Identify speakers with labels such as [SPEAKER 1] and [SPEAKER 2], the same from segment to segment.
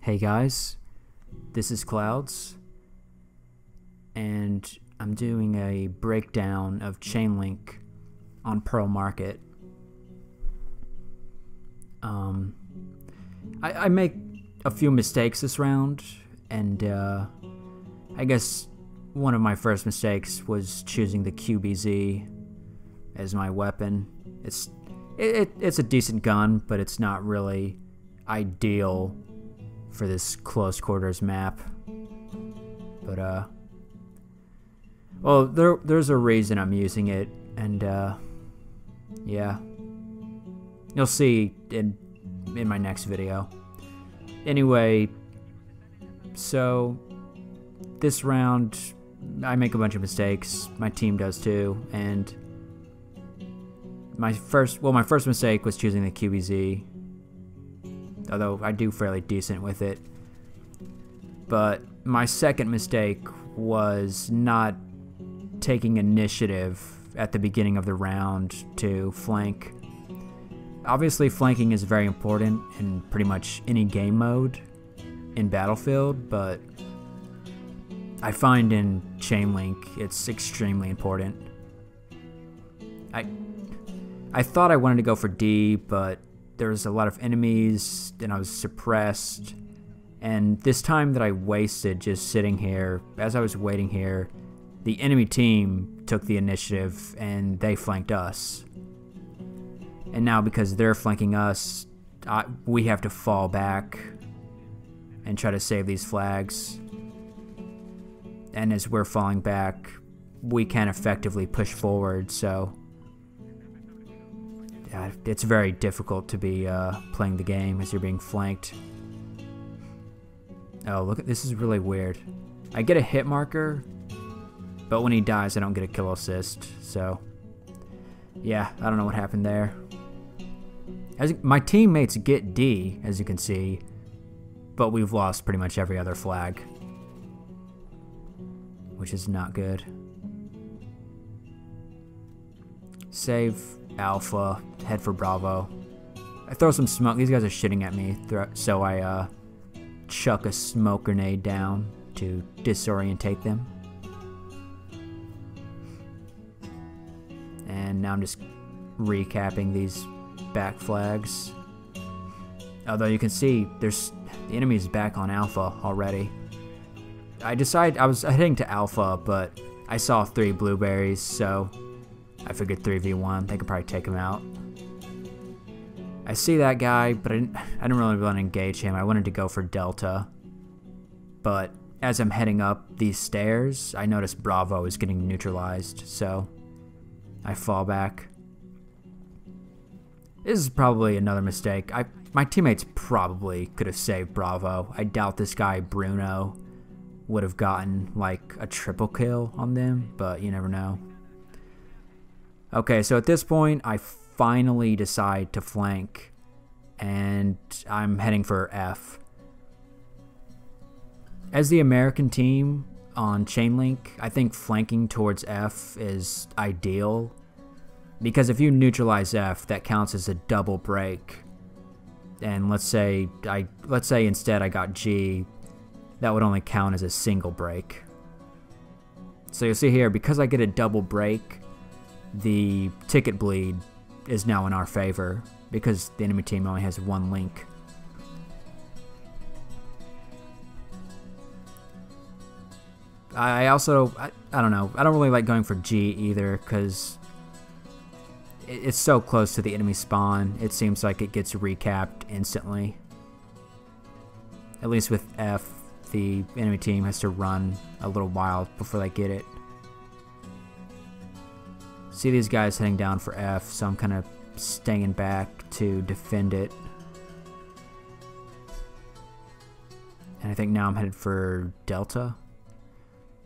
[SPEAKER 1] Hey guys, this is Clouds, and I'm doing a breakdown of Chainlink on Pearl Market. I make a few mistakes this round, and I guess one of my first mistakes was choosing the QBZ as my weapon. It's a decent gun, but it's not really ideal for this close quarters map. But well, there's a reason I'm using it, and yeah, you'll see in my next video. Anyway, so this round I make a bunch of mistakes. My team does too, and my first mistake was choosing the QBZ. Although I do fairly decent with it. But my second mistake was not taking initiative at the beginning of the round to flank. Obviously, flanking is very important in pretty much any game mode in Battlefield, but I find in Chainlink it's extremely important. I thought I wanted to go for D, but there was a lot of enemies, and I was suppressed. And this time that I wasted just sitting here, as I was waiting here, the enemy team took the initiative and they flanked us. And now because they're flanking us, we have to fall back and try to save these flags. And as we're falling back, we can't effectively push forward, so it's very difficult to be playing the game as you're being flanked. Oh, look, this is really weird. I get a hit marker, but when he dies, I don't get a kill assist. So, yeah, I don't know what happened there. My teammates get D, as you can see, but we've lost pretty much every other flag, which is not good. Save Alpha, head for Bravo. I throw some smoke. These guys are shitting at me, so I chuck a smoke grenade down to disorientate them. And now I'm just recapping these back flags. Although you can see the enemy is back on Alpha already. I was heading to Alpha, but I saw 3 blueberries, so I figured 3v1, they could probably take him out. I see that guy, but I didn't really want to engage him. I wanted to go for Delta. But as I'm heading up these stairs, I noticed Bravo is getting neutralized, so I fall back. This is probably another mistake. My teammates probably could have saved Bravo. I doubt this guy, Bruno, would have gotten like a triple kill on them, but you never know. Okay, so at this point, I finally decide to flank, and I'm heading for F. As the American team on Chainlink, I think flanking towards F is ideal, because if you neutralize F, that counts as a double break. And let's say instead I got G, that would only count as a single break. So you'll see here, because I get a double break, the ticket bleed is now in our favor because the enemy team only has 1 link. I don't know, I don't really like going for G either because it's so close to the enemy spawn. It seems like it gets recapped instantly. At least with F, the enemy team has to run a little while before they get it. See these guys heading down for F, so I'm kind of staying back to defend it. And I think now I'm headed for Delta.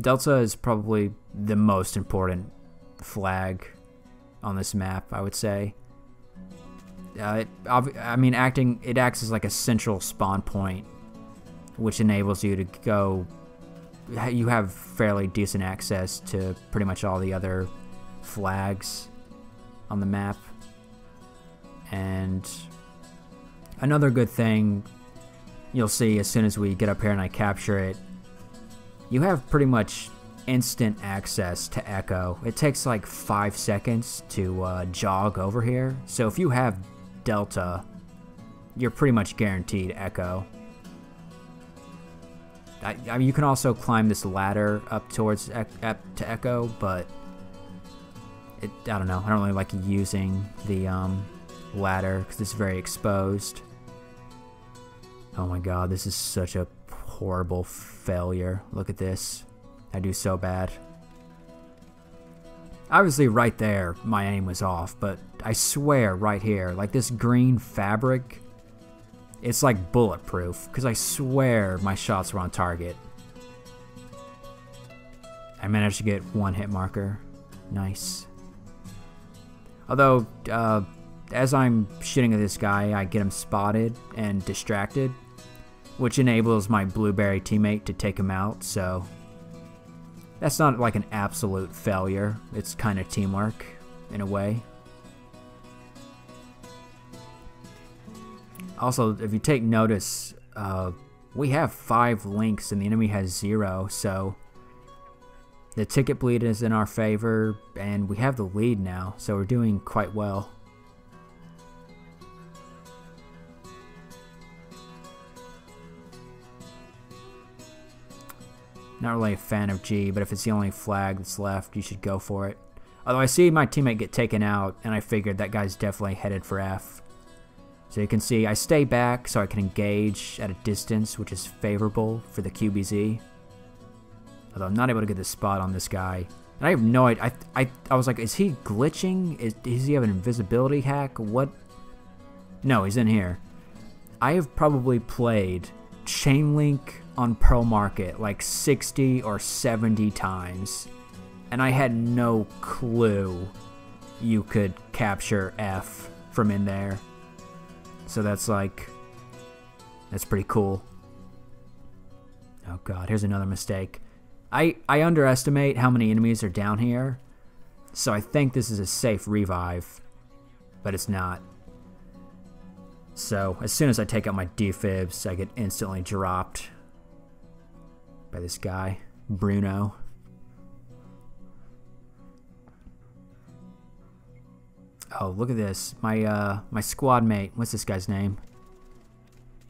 [SPEAKER 1] Delta is probably the most important flag on this map, I would say. It acts as like a central spawn point, which enables you to go. You have fairly decent access to pretty much all the other flags on the map. And another good thing you'll see as soon as we get up here and I capture it, you have pretty much instant access to Echo. It takes like 5 seconds to jog over here. So if you have Delta, you're pretty much guaranteed Echo. I mean, you can also climb this ladder up towards to Echo, but I don't know. I don't really like using the ladder because it's very exposed. Oh my god, this is such a horrible failure. Look at this. I do so bad. Obviously right there my aim was off, but I swear right here, like this green fabric, it's like bulletproof, because I swear my shots were on target. I managed to get 1 hit marker. Nice. Although, as I'm shooting at this guy, I get him spotted and distracted, which enables my blueberry teammate to take him out, so that's not like an absolute failure. It's kind of teamwork, in a way. Also, if you take notice, we have 5 links and the enemy has 0, so the ticket bleed is in our favor, and we have the lead now, so we're doing quite well. Not really a fan of G, but if it's the only flag that's left, you should go for it. Although I see my teammate get taken out, and I figured that guy's definitely headed for F. So you can see I stay back so I can engage at a distance, which is favorable for the QBZ. Although I'm not able to get the spot on this guy. And I have no idea. I was like, is he glitching? Does he have an invisibility hack? What? No, he's in here. I have probably played Chainlink on Pearl Market like 60 or 70 times. And I had no clue you could capture F from in there. So that's pretty cool. Oh god, here's another mistake. I underestimate how many enemies are down here, so I think this is a safe revive, but it's not. So as soon as I take out my defibs, I get instantly dropped by this guy, Bruno. Oh, look at this. My squad mate, what's this guy's name?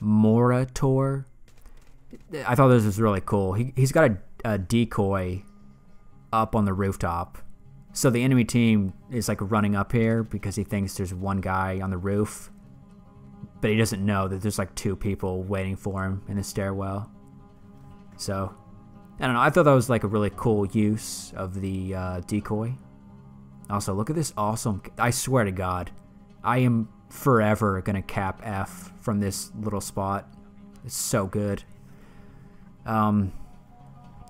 [SPEAKER 1] Morator? I thought this was really cool. He's got a decoy up on the rooftop. So the enemy team is like running up here because he thinks there's one guy on the roof. But he doesn't know that there's like 2 people waiting for him in the stairwell. So, I don't know. I thought that was like a really cool use of the decoy. Also, look at this awesome... I swear to God, I am forever going to cap F from this little spot. It's so good.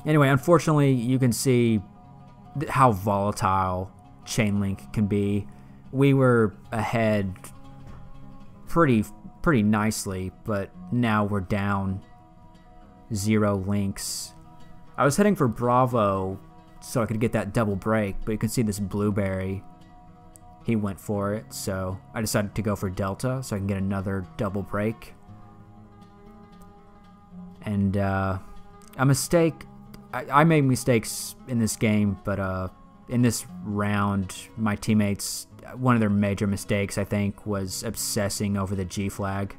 [SPEAKER 1] Anyway, unfortunately, you can see how volatile Chainlink can be. We were ahead pretty nicely, but now we're down 0 links. I was heading for Bravo so I could get that double break, but you can see this blueberry. He went for it, so I decided to go for Delta so I can get another double break. And a mistake... I made mistakes in this game, but in this round, my teammates, one of their major mistakes, I think, was obsessing over the G flag.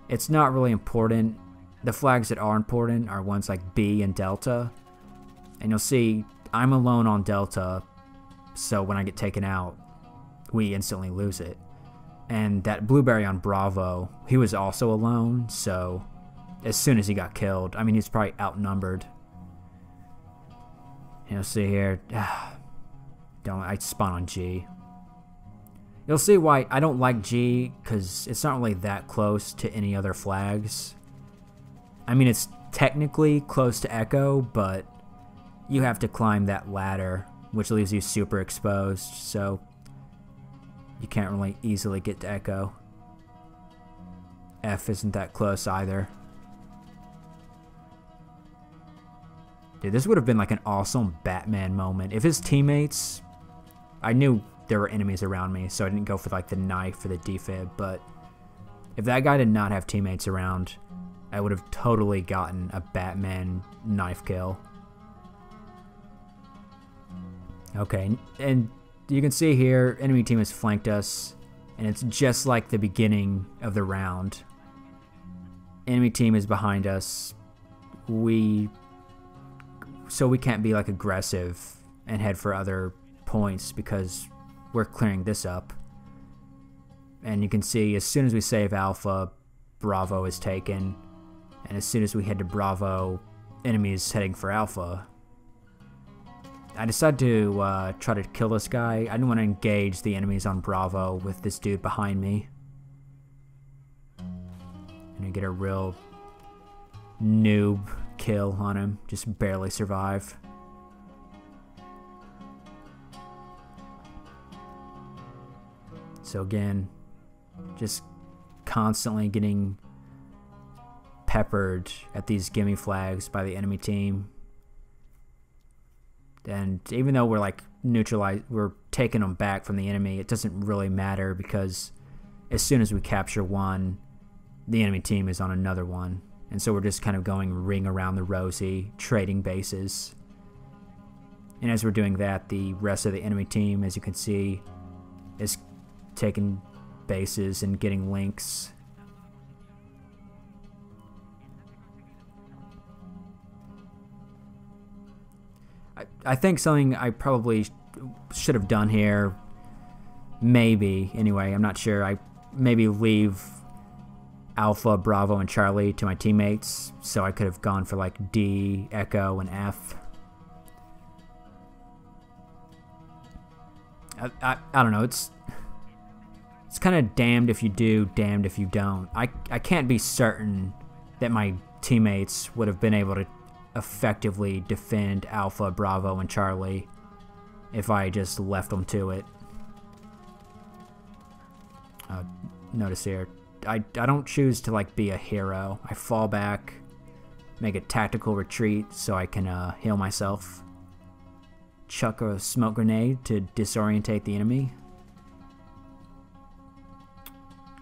[SPEAKER 1] It's not really important. The flags that are important are ones like B and Delta. And you'll see, I'm alone on Delta, so when I get taken out, we instantly lose it. And that blueberry on Bravo, he was also alone, so as soon as he got killed, I mean, he's probably outnumbered. You'll see here, I spawn on G. You'll see why I don't like G, because it's not really that close to any other flags. I mean, it's technically close to Echo, but you have to climb that ladder, which leaves you super exposed, so you can't really easily get to Echo. F isn't that close either. Dude, this would have been like an awesome Batman moment. If his teammates... I knew there were enemies around me, so I didn't go for like the knife or the defib, but if that guy did not have teammates around, I would have totally gotten a Batman knife kill. Okay, and you can see here, enemy team has flanked us, and it's just like the beginning of the round. Enemy team is behind us. So we can't be like aggressive and head for other points because we're clearing this up. And you can see as soon as we save Alpha, Bravo is taken. And as soon as we head to Bravo, enemies heading for Alpha. I decided to try to kill this guy. I didn't want to engage the enemies on Bravo with this dude behind me. And I get a real noob kill on him. Just barely survive. So again, just constantly getting peppered at these gimme flags by the enemy team. And even though we're like we're taking them back from the enemy, it doesn't really matter because as soon as we capture one, the enemy team is on another one. And so we're just kind of going ring around the rosy, trading bases. And as we're doing that, the rest of the enemy team, as you can see, is taking bases and getting links. I think something I probably should have done here, maybe, anyway, I'm not sure, I maybe leave Alpha, Bravo, and Charlie to my teammates, so I could have gone for like D, Echo, and F. I don't know, it's kind of damned if you do, damned if you don't. I can't be certain that my teammates would have been able to effectively defend Alpha, Bravo, and Charlie if I just left them to it. Notice here, I don't choose to like be a hero. I fall back, make a tactical retreat so I can heal myself, chuck a smoke grenade to disorientate the enemy,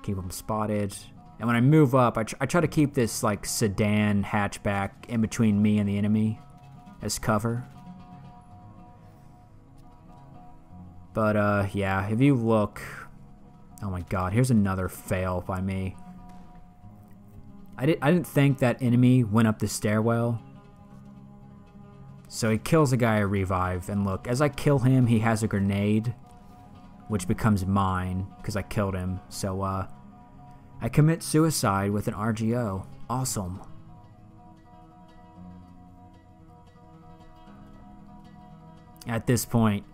[SPEAKER 1] keep them spotted. And when I move up, I try to keep this like sedan hatchback in between me and the enemy as cover. But yeah, if you look, oh my god, here's another fail by me. I didn't think that enemy went up the stairwell. So he kills a guy I revive, and look, as I kill him, he has a grenade, which becomes mine because I killed him. So I commit suicide with an RGO. Awesome. At this point,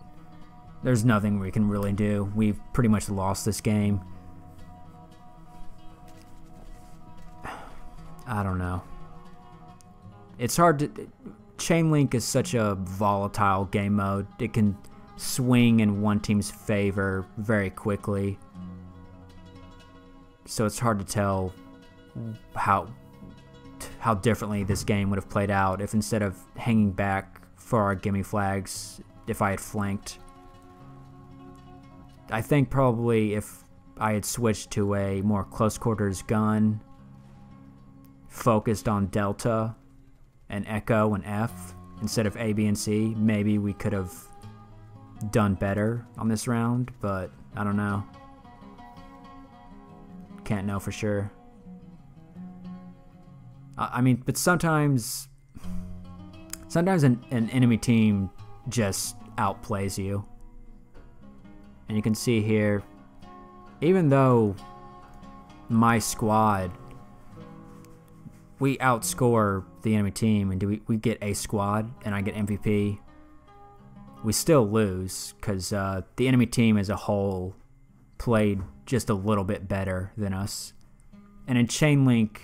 [SPEAKER 1] there's nothing we can really do. We've pretty much lost this game. I don't know. It's hard to... Chainlink is such a volatile game mode. It can swing in one team's favor very quickly. So it's hard to tell how differently this game would have played out if instead of hanging back for our gimme flags, if I had flanked. I think probably if I had switched to a more close quarters gun, focused on Delta and Echo and F instead of A, B, and C, maybe we could have done better on this round, but I don't know. Can't know for sure. I mean, but sometimes an enemy team just outplays you. And you can see here, even though my squad, we outscore the enemy team and we get a squad and I get MVP, we still lose because the enemy team as a whole played just a little bit better than us. And in Chainlink,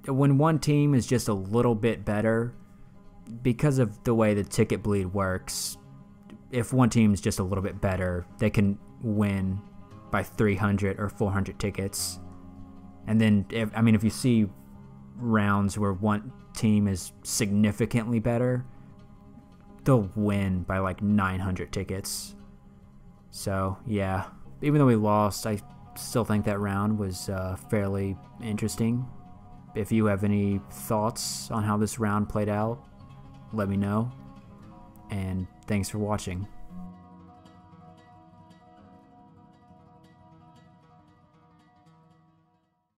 [SPEAKER 1] when one team is just a little bit better, because of the way the ticket bleed works, if one team is just a little bit better, they can win by 300 or 400 tickets. And then, if you see rounds where one team is significantly better, they'll win by like 900 tickets. So, yeah. Even though we lost, I still think that round was fairly interesting. if you have any thoughts on how this round played out, let me know. And thanks for watching.